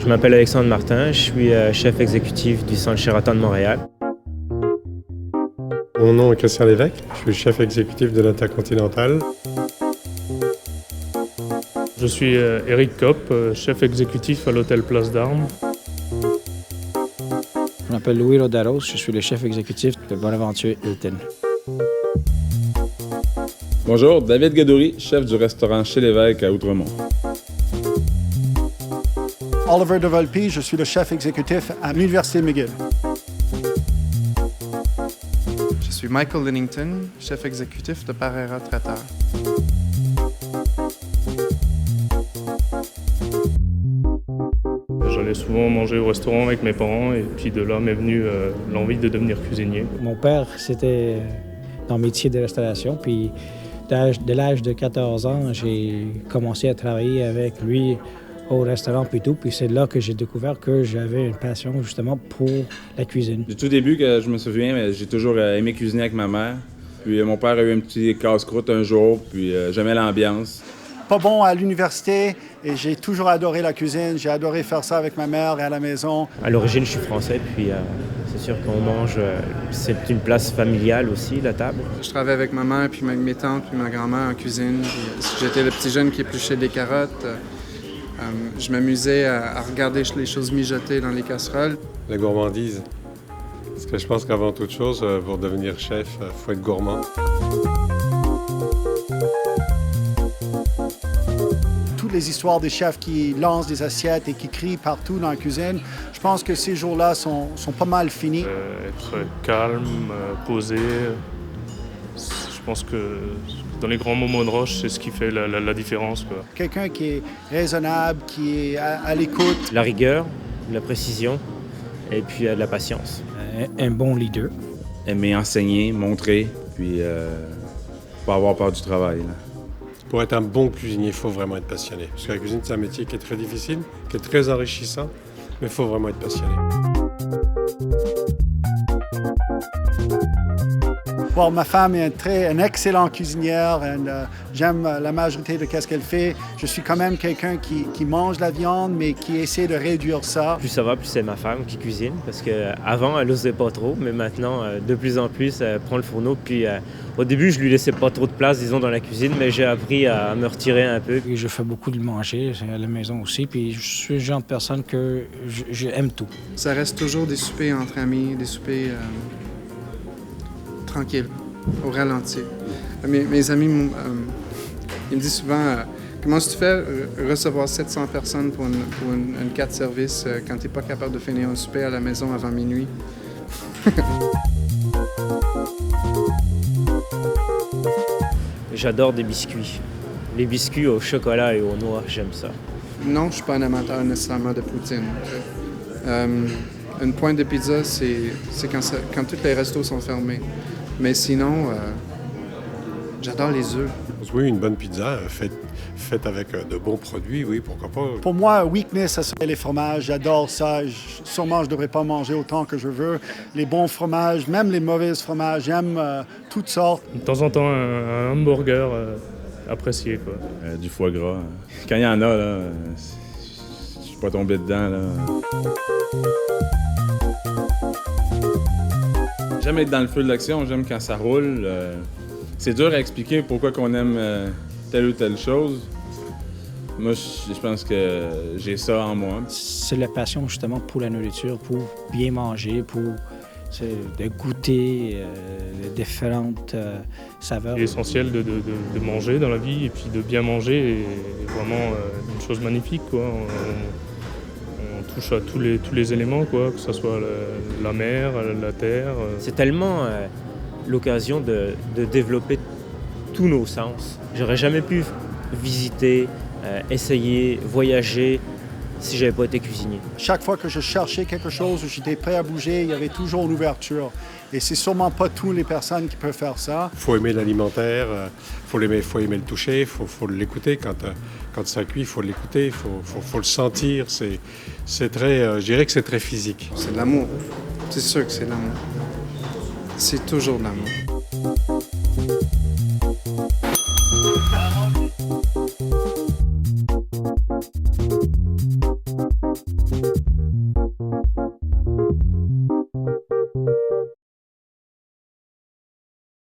Je m'appelle Alexandre Martin, je suis chef exécutif du Centre Sheraton de Montréal. Mon nom est Christian Lévesque, je suis chef exécutif de l'Intercontinental. Je suis Éric Kopp, chef exécutif à l'Hôtel Place d'Armes. Je m'appelle Louis Rodaros, je suis le chef exécutif de Bonaventure Hilton. Bonjour, David Gadouri, chef du restaurant Chez Lévesque à Outremont. Oliver De Volpi, je suis le chef exécutif à l'Université McGill. Je suis Michael Lennington, chef exécutif de Parera Traiteur. J'allais souvent manger au restaurant avec mes parents et puis de là m'est venue l'envie de devenir cuisinier. Mon père, c'était dans le métier de restauration, puis dès l'âge de 14 ans, j'ai commencé à travailler avec lui au restaurant puis tout, puis c'est là que j'ai découvert que j'avais une passion justement pour la cuisine. Du tout début, que je me souviens, j'ai toujours aimé cuisiner avec ma mère. Puis mon père a eu un petit casse-croûte un jour, puis j'aimais l'ambiance. Pas bon à l'université et j'ai toujours adoré la cuisine. J'ai adoré faire ça avec ma mère et à la maison. À l'origine, je suis français, puis c'est sûr qu'on mange, c'est une place familiale aussi, la table. Je travaillais avec ma mère, puis mes tantes, puis ma grand-mère en cuisine. Puis, j'étais le petit jeune qui épluchait des carottes. Je m'amusais à regarder les choses mijoter dans les casseroles. La gourmandise. Parce que je pense qu'avant toute chose, pour devenir chef, il faut être gourmand. Toutes les histoires des chefs qui lancent des assiettes et qui crient partout dans la cuisine, je pense que ces jours-là sont pas mal finis. Être calme, posé. Je pense que dans les grands moments de roche, c'est ce qui fait la différence, quoi. Quelqu'un qui est raisonnable, qui est à l'écoute. La rigueur, la précision et puis de la patience. Un bon leader. Aimer enseigner, montrer, puis pas avoir peur du travail. Là. Pour être un bon cuisinier, il faut vraiment être passionné. Parce que la cuisine, c'est un métier qui est très difficile, qui est très enrichissant, mais il faut vraiment être passionné. Bon, ma femme est une excellente cuisinière. J'aime la majorité de ce qu'elle fait. Je suis quand même quelqu'un qui mange la viande, mais qui essaie de réduire ça. Plus ça va, plus c'est ma femme qui cuisine, parce qu'avant, elle n'osait pas trop, mais maintenant, de plus en plus, elle prend le fourneau. Puis au début, je lui laissais pas trop de place, disons, dans la cuisine, mais j'ai appris à me retirer un peu. Et je fais beaucoup de manger à la maison aussi, puis je suis le genre de personne que j'aime tout. Ça reste toujours des soupers entre amis, des soupers tranquilles, au ralenti. Mes amis ils me disent souvent comment tu fais recevoir 700 personnes pour une carte service quand tu n'es pas capable de finir un souper à la maison avant minuit? J'adore des biscuits. Les biscuits au chocolat et aux noix, j'aime ça. Non, je ne suis pas un amateur nécessairement de poutine. Une pointe de pizza, c'est quand tous les restos sont fermés. Mais sinon, j'adore les œufs. Oui, une bonne pizza faite avec de bons produits, oui, pourquoi pas. Pour moi, weakness, ça serait les fromages. J'adore ça. Sûrement, je ne devrais pas manger autant que je veux. Les bons fromages, même les mauvais fromages, j'aime toutes sortes. De temps en temps, un hamburger apprécié, quoi. Du foie gras. Quand il y en a, là, je suis pas tombé dedans. Là. J'aime être dans le feu de l'action, j'aime quand ça roule. C'est dur à expliquer pourquoi qu'on aime telle ou telle chose. Moi, je pense que j'ai ça en moi. C'est la passion justement pour la nourriture, pour bien manger, pour de goûter les différentes saveurs. C'est essentiel de manger dans la vie et puis de bien manger est vraiment une chose magnifique, quoi. On touche à tous les éléments, quoi, que ce soit la mer, la terre. C'est tellement l'occasion de développer tous nos sens. J'aurais jamais pu visiter, essayer, voyager si j'avais pas été cuisinier. Chaque fois que je cherchais quelque chose où j'étais prêt à bouger, il y avait toujours une ouverture. Et c'est sûrement pas toutes les personnes qui peuvent faire ça. Il faut aimer l'alimentaire, faut aimer le toucher, il faut l'écouter. Quand ça cuit, il faut l'écouter, il faut le sentir. C'est très, je dirais que c'est très physique. C'est de l'amour. C'est sûr que c'est de l'amour. C'est toujours de l'amour.